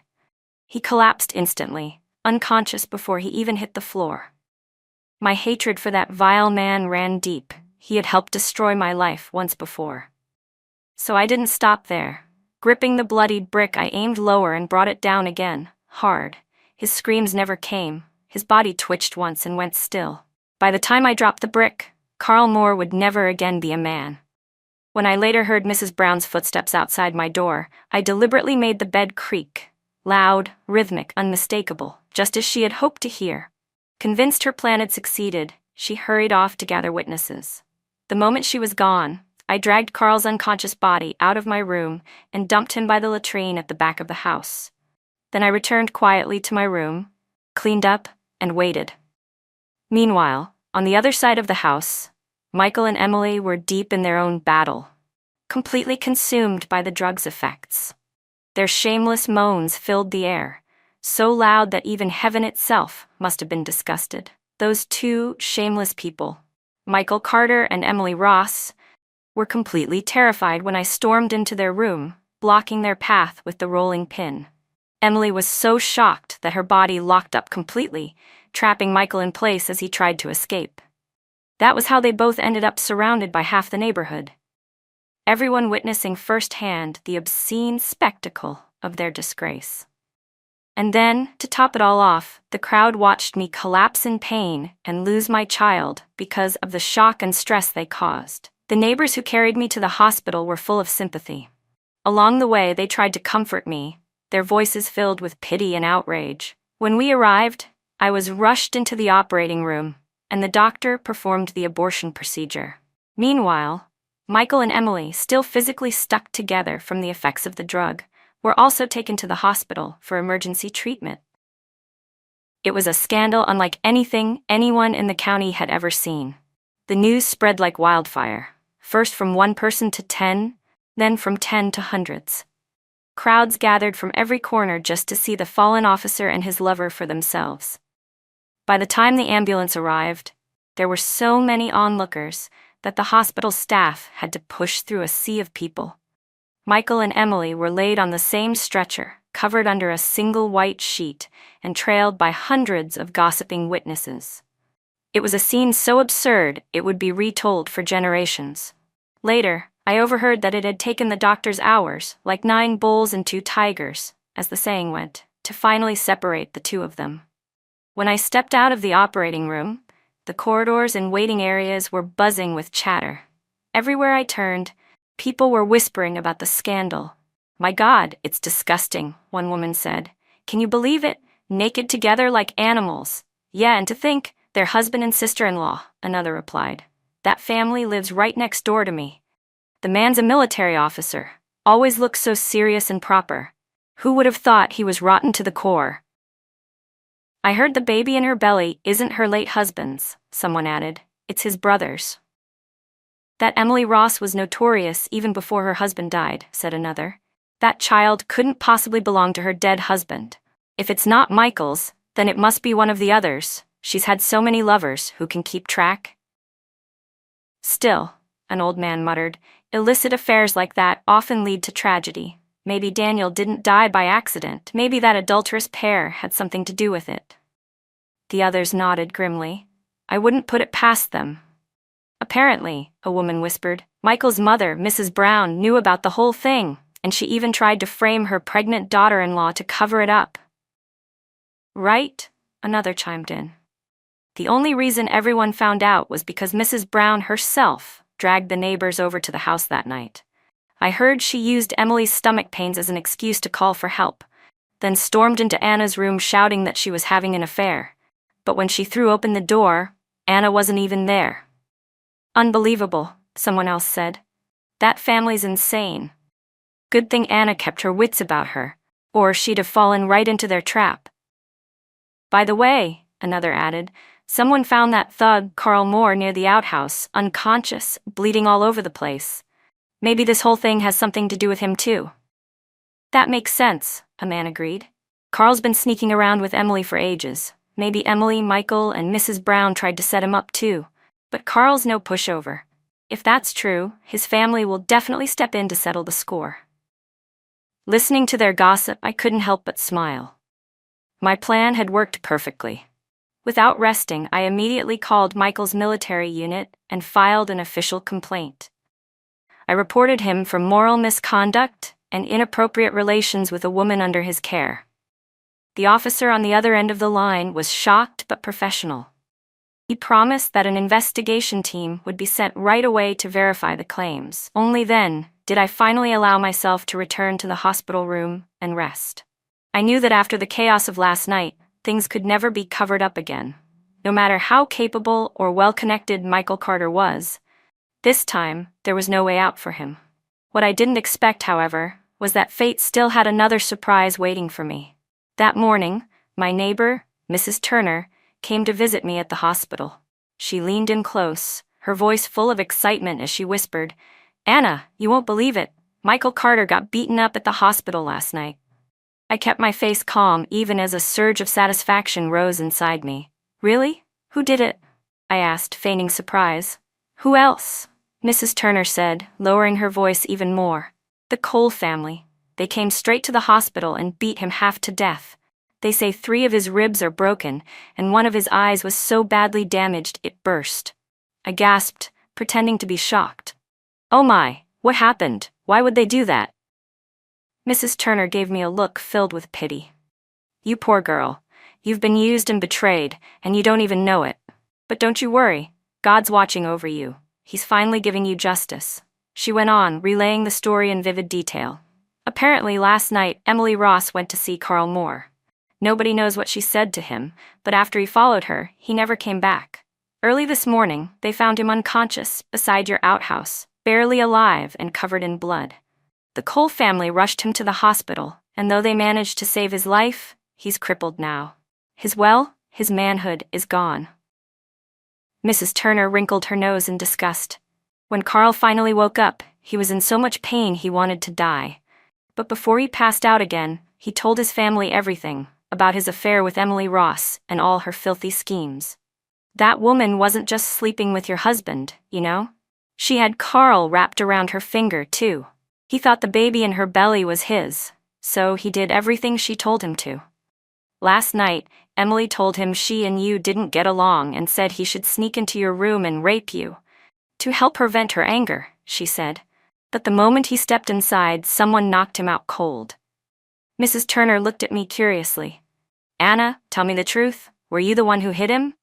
He collapsed instantly, unconscious before he even hit the floor. My hatred for that vile man ran deep. He had helped destroy my life once before. So I didn't stop there. Gripping the bloodied brick, I aimed lower and brought it down again, hard. His screams never came. His body twitched once and went still. By the time I dropped the brick, Carl Moore would never again be a man. When I later heard Mrs. Brown's footsteps outside my door, I deliberately made the bed creak. Loud, rhythmic, unmistakable, just as she had hoped to hear. Convinced her plan had succeeded, she hurried off to gather witnesses. The moment she was gone, I dragged Carl's unconscious body out of my room and dumped him by the latrine at the back of the house. Then I returned quietly to my room, cleaned up, and waited. Meanwhile, on the other side of the house, Michael and Emily were deep in their own battle, completely consumed by the drug's effects. Their shameless moans filled the air, so loud that even heaven itself must have been disgusted. Those two shameless people, Michael Carter and Emily Ross, were completely terrified when I stormed into their room, blocking their path with the rolling pin. Emily was so shocked that her body locked up completely, trapping Michael in place as he tried to escape. That was how they both ended up surrounded by half the neighborhood, everyone witnessing firsthand the obscene spectacle of their disgrace. And then, to top it all off, the crowd watched me collapse in pain and lose my child because of the shock and stress they caused. The neighbors who carried me to the hospital were full of sympathy. Along the way, they tried to comfort me, their voices filled with pity and outrage. When we arrived, I was rushed into the operating room, and the doctor performed the abortion procedure. Meanwhile, Michael and Emily, still physically stuck together from the effects of the drug, were also taken to the hospital for emergency treatment. It was a scandal unlike anything anyone in the county had ever seen. The news spread like wildfire, first from one person to 10, then from 10 to hundreds. Crowds gathered from every corner just to see the fallen officer and his lover for themselves. By the time the ambulance arrived, there were so many onlookers that the hospital staff had to push through a sea of people. Michael and Emily were laid on the same stretcher, covered under a single white sheet, and trailed by hundreds of gossiping witnesses. It was a scene so absurd it would be retold for generations. Later, I overheard that it had taken the doctors hours, like 9 bulls and 2 tigers, as the saying went, to finally separate the two of them. When I stepped out of the operating room, the corridors and waiting areas were buzzing with chatter. Everywhere I turned, people were whispering about the scandal. "My God, it's disgusting," one woman said. "Can you believe it? Naked together like animals." "Yeah, and to think, they're husband and sister-in-law," another replied. "That family lives right next door to me. The man's a military officer, always looks so serious and proper. Who would have thought he was rotten to the core?" "I heard the baby in her belly isn't her late husband's," someone added. "It's his brother's." "That Emily Ross was notorious even before her husband died," said another. "That child couldn't possibly belong to her dead husband. If it's not Michael's, then it must be one of the others. She's had so many lovers, who can keep track?" "Still," an old man muttered, "illicit affairs like that often lead to tragedy. Maybe Daniel didn't die by accident. Maybe that adulterous pair had something to do with it." The others nodded grimly. "I wouldn't put it past them." "Apparently," a woman whispered, "Michael's mother, Mrs. Brown, knew about the whole thing, and she even tried to frame her pregnant daughter-in-law to cover it up." "Right," another chimed in. "The only reason everyone found out was because Mrs. Brown herself dragged the neighbors over to the house that night. I heard she used Emily's stomach pains as an excuse to call for help, then stormed into Anna's room shouting that she was having an affair. But when she threw open the door, Anna wasn't even there." "Unbelievable," someone else said. "That family's insane. Good thing Anna kept her wits about her, or she'd have fallen right into their trap." "By the way," another added, "someone found that thug, Carl Moore, near the outhouse, unconscious, bleeding all over the place. Maybe this whole thing has something to do with him too." "That makes sense," a man agreed. "Carl's been sneaking around with Emily for ages. Maybe Emily, Michael, and Mrs. Brown tried to set him up too. But Carl's no pushover. If that's true, his family will definitely step in to settle the score." Listening to their gossip, I couldn't help but smile. My plan had worked perfectly. Without resting, I immediately called Michael's military unit and filed an official complaint. I reported him for moral misconduct and inappropriate relations with a woman under his care. The officer on the other end of the line was shocked but professional. He promised that an investigation team would be sent right away to verify the claims. Only then did I finally allow myself to return to the hospital room and rest. I knew that after the chaos of last night, things could never be covered up again. No matter how capable or well-connected Michael Carter was, this time there was no way out for him. What I didn't expect, however, was that fate still had another surprise waiting for me. That morning, my neighbor, Mrs. Turner, came to visit me at the hospital. She leaned in close, her voice full of excitement as she whispered, "Anna, you won't believe it. Michael Carter got beaten up at the hospital last night." I kept my face calm even as a surge of satisfaction rose inside me. "Really? Who did it?" I asked, feigning surprise. "Who else?" Mrs. Turner said, lowering her voice even more. "The Cole family. They came straight to the hospital and beat him half to death. They say 3 of his ribs are broken, and one of his eyes was so badly damaged it burst." I gasped, pretending to be shocked. "Oh my, what happened? Why would they do that?" Mrs. Turner gave me a look filled with pity. "You poor girl. You've been used and betrayed, and you don't even know it. But don't you worry. God's watching over you. He's finally giving you justice." She went on, relaying the story in vivid detail. "Apparently last night, Emily Ross went to see Carl Moore. Nobody knows what she said to him, but after he followed her, he never came back. Early this morning, they found him unconscious beside your outhouse, barely alive and covered in blood. The Cole family rushed him to the hospital, and though they managed to save his life, he's crippled now. His manhood is gone." Mrs. Turner wrinkled her nose in disgust. "When Carl finally woke up, he was in so much pain he wanted to die. But before he passed out again, he told his family everything about his affair with Emily Ross and all her filthy schemes. That woman wasn't just sleeping with your husband, you know? She had Carl wrapped around her finger, too. He thought the baby in her belly was his, so he did everything she told him to. Last night, Emily told him she and you didn't get along and said he should sneak into your room and rape you. To help her vent her anger, she said. But the moment he stepped inside, someone knocked him out cold. Mrs. Turner looked at me curiously. Anna, tell me the truth. Were you the one who hit him?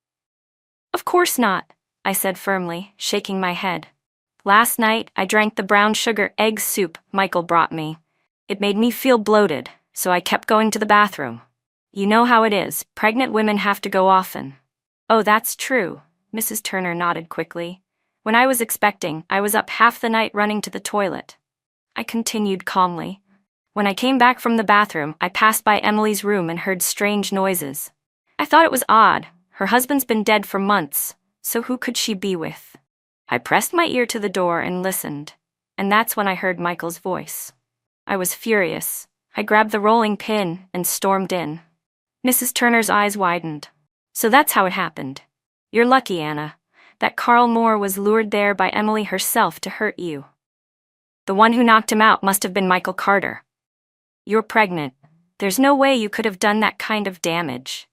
Of course not, I said firmly, shaking my head. Last night, I drank the brown sugar egg soup Michael brought me. It made me feel bloated, so I kept going to the bathroom. You know how it is, pregnant women have to go often. Oh, that's true, Mrs. Turner nodded quickly. When I was expecting, I was up half the night running to the toilet. I continued calmly. When I came back from the bathroom, I passed by Emily's room and heard strange noises. I thought it was odd. Her husband's been dead for months, so who could she be with? I pressed my ear to the door and listened, and that's when I heard Michael's voice. I was furious. I grabbed the rolling pin and stormed in. Mrs. Turner's eyes widened. So that's how it happened. You're lucky, Anna, that Carl Moore was lured there by Emily herself to hurt you. The one who knocked him out must have been Michael Carter. You're pregnant. There's no way you could have done that kind of damage.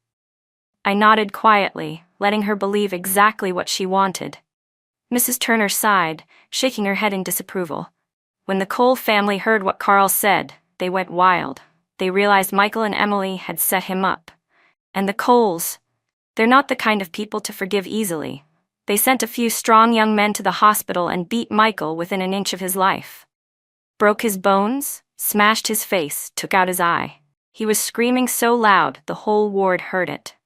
I nodded quietly, letting her believe exactly what she wanted. Mrs. Turner sighed, shaking her head in disapproval. When the Cole family heard what Carl said, they went wild. They realized Michael and Emily had set him up. And the Coles, they're not the kind of people to forgive easily. They sent a few strong young men to the hospital and beat Michael within an inch of his life. Broke his bones, smashed his face, took out his eye. He was screaming so loud the whole ward heard it.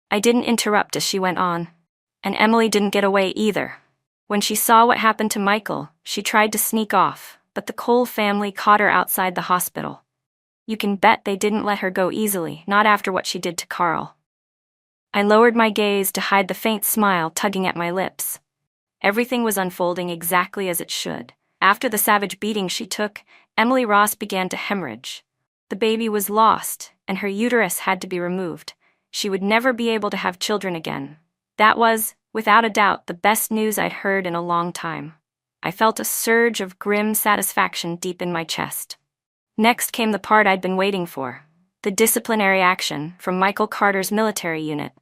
I didn't interrupt as she went on. And Emily didn't get away either. When she saw what happened to Michael, she tried to sneak off, but the Cole family caught her outside the hospital. You can bet they didn't let her go easily, not after what she did to Carl. I lowered my gaze to hide the faint smile tugging at my lips. Everything was unfolding exactly as it should. After the savage beating she took, Emily Ross began to hemorrhage. The baby was lost, and her uterus had to be removed. She would never be able to have children again. That was, without a doubt, the best news I'd heard in a long time. I felt a surge of grim satisfaction deep in my chest. Next came the part I'd been waiting for, the disciplinary action from Michael Carter's military unit.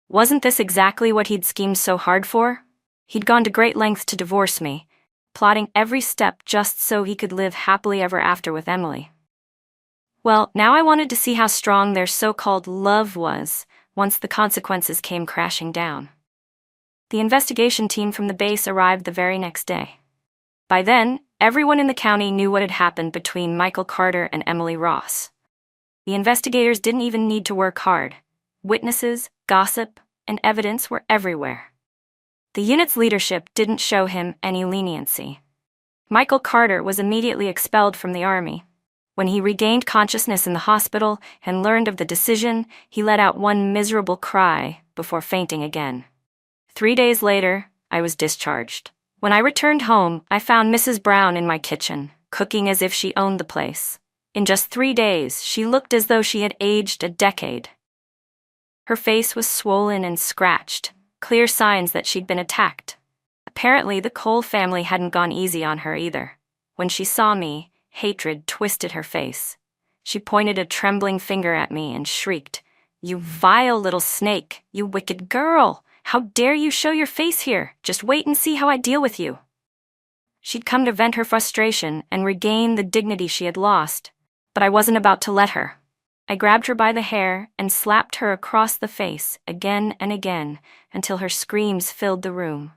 Wasn't this exactly what he'd schemed so hard for? He'd gone to great lengths to divorce me, plotting every step just so he could live happily ever after with Emily. Well, now I wanted to see how strong their so-called love was once the consequences came crashing down. The investigation team from the base arrived the very next day. By then, everyone in the county knew what had happened between Michael Carter and Emily Ross. The investigators didn't even need to work hard. Witnesses, gossip, and evidence were everywhere. The unit's leadership didn't show him any leniency. Michael Carter was immediately expelled from the army. When he regained consciousness in the hospital and learned of the decision, he let out one miserable cry before fainting again. 3 days later, I was discharged. When I returned home, I found Mrs. Brown in my kitchen, cooking as if she owned the place. In just 3 days, she looked as though she had aged a decade. Her face was swollen and scratched, clear signs that she'd been attacked. Apparently, the Cole family hadn't gone easy on her either. When she saw me, hatred twisted her face. She pointed a trembling finger at me and shrieked, "You vile little snake, you wicked girl! How dare you show your face here? Just wait and see how I deal with you." She'd come to vent her frustration and regain the dignity she had lost, but I wasn't about to let her. I grabbed her by the hair and slapped her across the face again and again until her screams filled the room.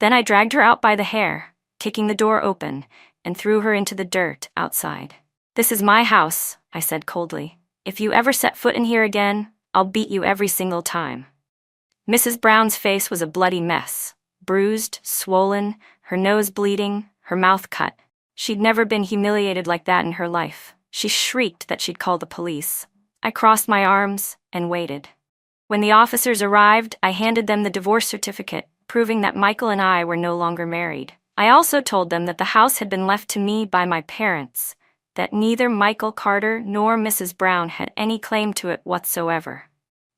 Then I dragged her out by the hair, kicking the door open, and threw her into the dirt outside. "This is my house," I said coldly. "If you ever set foot in here again, I'll beat you every single time." Mrs. Brown's face was a bloody mess, bruised, swollen, her nose bleeding, her mouth cut. She'd never been humiliated like that in her life. She shrieked that she'd call the police. I crossed my arms and waited. When the officers arrived, I handed them the divorce certificate, proving that Michael and I were no longer married. I also told them that the house had been left to me by my parents, that neither Michael Carter nor Mrs. Brown had any claim to it whatsoever.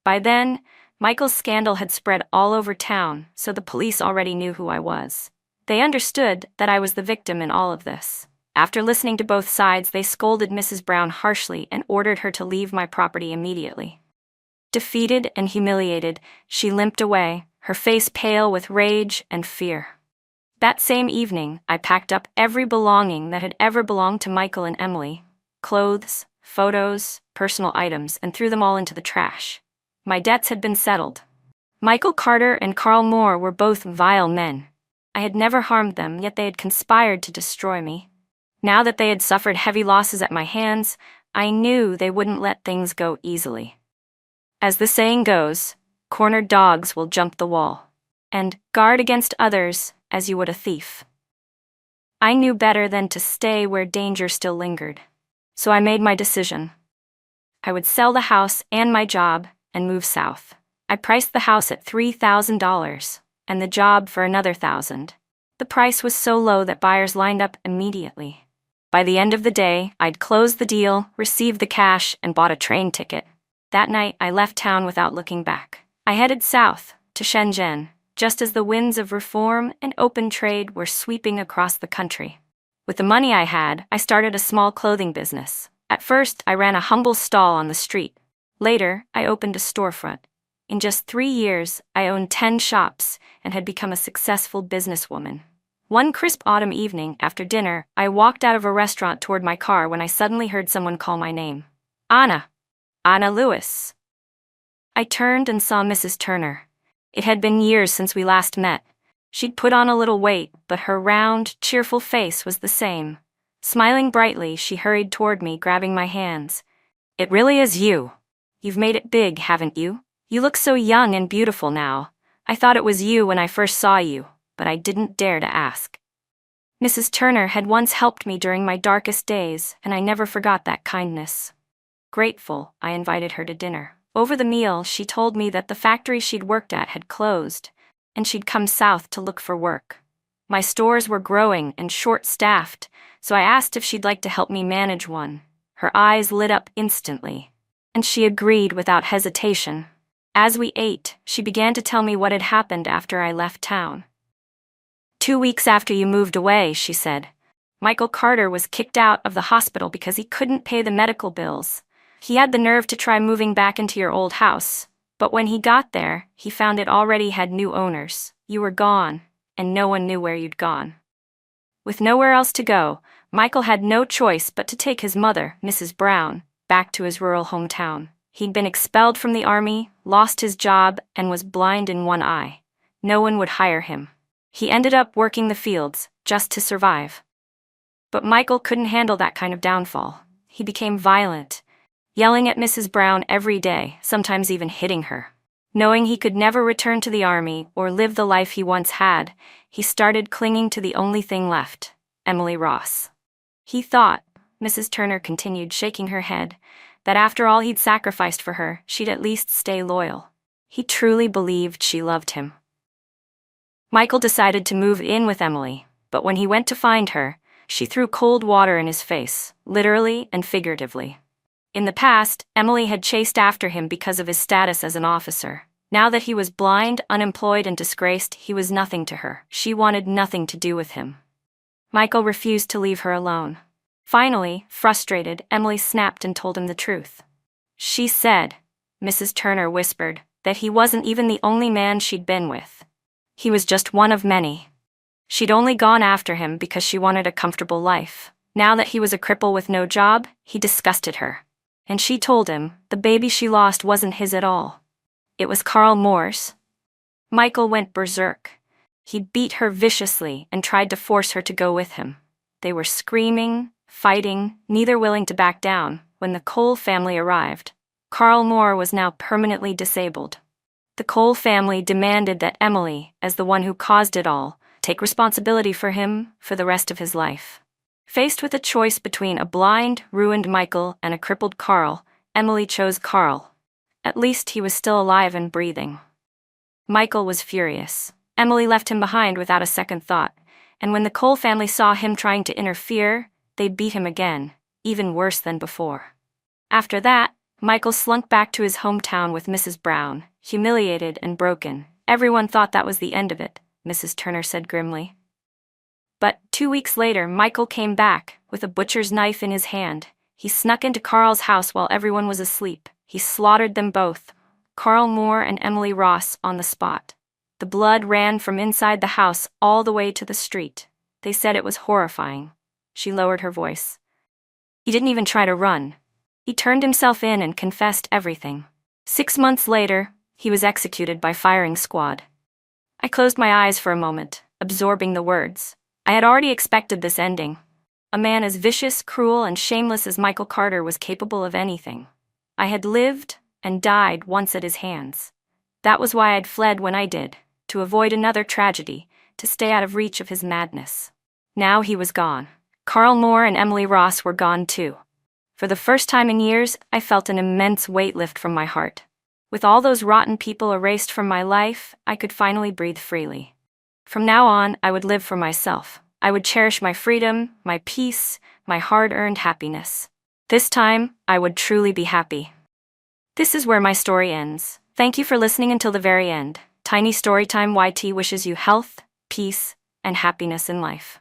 By then, Michael's scandal had spread all over town, so the police already knew who I was. They understood that I was the victim in all of this. After listening to both sides, they scolded Mrs. Brown harshly and ordered her to leave my property immediately. Defeated and humiliated, she limped away, her face pale with rage and fear. That same evening, I packed up every belonging that had ever belonged to Michael and Emily: clothes, photos, personal items, and threw them all into the trash. My debts had been settled. Michael Carter and Carl Moore were both vile men. I had never harmed them, yet they had conspired to destroy me. Now that they had suffered heavy losses at my hands, I knew they wouldn't let things go easily. As the saying goes, cornered dogs will jump the wall, and guard against others as you would a thief. I knew better than to stay where danger still lingered. So I made my decision. I would sell the house and my job and move south. I priced the house at $3,000 and the job for another $1,000. The price was so low that buyers lined up immediately. By the end of the day, I'd closed the deal, received the cash, and bought a train ticket. That night, I left town without looking back. I headed south, to Shenzhen, just as the winds of reform and open trade were sweeping across the country. With the money I had, I started a small clothing business. At first, I ran a humble stall on the street. Later, I opened a storefront. In just 3 years, I owned 10 shops and had become a successful businesswoman. One crisp autumn evening, after dinner, I walked out of a restaurant toward my car when I suddenly heard someone call my name. Anna. Anna Lewis. I turned and saw Mrs. Turner. It had been years since we last met. She'd put on a little weight, but her round, cheerful face was the same. Smiling brightly, she hurried toward me, grabbing my hands. "It really is you. You've made it big, haven't you? You look so young and beautiful now. I thought it was you when I first saw you, but I didn't dare to ask." Mrs. Turner had once helped me during my darkest days, and I never forgot that kindness. Grateful, I invited her to dinner. Over the meal, she told me that the factory she'd worked at had closed, and she'd come south to look for work. My stores were growing and short-staffed, so I asked if she'd like to help me manage one. Her eyes lit up instantly, and she agreed without hesitation. As we ate, she began to tell me what had happened after I left town. 2 weeks after you moved away, she said, Michael Carter was kicked out of the hospital because he couldn't pay the medical bills. He had the nerve to try moving back into your old house, but when he got there, he found it already had new owners. You were gone, and no one knew where you'd gone. With nowhere else to go, Michael had no choice but to take his mother, Mrs. Brown, back to his rural hometown. He'd been expelled from the army, lost his job, and was blind in one eye. No one would hire him. He ended up working the fields, just to survive. But Michael couldn't handle that kind of downfall. He became violent, yelling at Mrs. Brown every day, sometimes even hitting her. Knowing he could never return to the army or live the life he once had, he started clinging to the only thing left, Emily Ross. He thought, Mrs. Turner continued, shaking her head, that after all he'd sacrificed for her, she'd at least stay loyal. He truly believed she loved him. Michael decided to move in with Emily, but when he went to find her, she threw cold water in his face, literally and figuratively. In the past, Emily had chased after him because of his status as an officer. Now that he was blind, unemployed, and disgraced, he was nothing to her. She wanted nothing to do with him. Michael refused to leave her alone. Finally, frustrated, Emily snapped and told him the truth. She said, Mrs. Turner whispered, that he wasn't even the only man she'd been with. He was just one of many. She'd only gone after him because she wanted a comfortable life. Now that he was a cripple with no job, he disgusted her. And she told him the baby she lost wasn't his at all. It was Carl Moore's. Michael went berserk. He beat her viciously and tried to force her to go with him. They were screaming, fighting, neither willing to back down, when the Cole family arrived. Carl Moore was now permanently disabled. The Cole family demanded that Emily, as the one who caused it all, take responsibility for him for the rest of his life. Faced with a choice between a blind, ruined Michael and a crippled Carl, Emily chose Carl. At least he was still alive and breathing. Michael was furious. Emily left him behind without a second thought, and when the Cole family saw him trying to interfere, they'd beat him again, even worse than before. After that, Michael slunk back to his hometown with Mrs. Brown, humiliated and broken. Everyone thought that was the end of it, Mrs. Turner said grimly. But 2 weeks later, Michael came back, with a butcher's knife in his hand. He snuck into Carl's house while everyone was asleep. He slaughtered them both, Carl Moore and Emily Ross, on the spot. The blood ran from inside the house all the way to the street. They said it was horrifying. She lowered her voice. He didn't even try to run. He turned himself in and confessed everything. 6 months later, he was executed by firing squad. I closed my eyes for a moment, absorbing the words. I had already expected this ending. A man as vicious, cruel, and shameless as Michael Carter was capable of anything. I had lived and died once at his hands. That was why I'd fled when I did, to avoid another tragedy, to stay out of reach of his madness. Now he was gone. Carl Moore and Emily Ross were gone too. For the first time in years, I felt an immense weight lift from my heart. With all those rotten people erased from my life, I could finally breathe freely. From now on, I would live for myself. I would cherish my freedom, my peace, my hard-earned happiness. This time, I would truly be happy. This is where my story ends. Thank you for listening until the very end. Tiny Storytime YT wishes you health, peace, and happiness in life.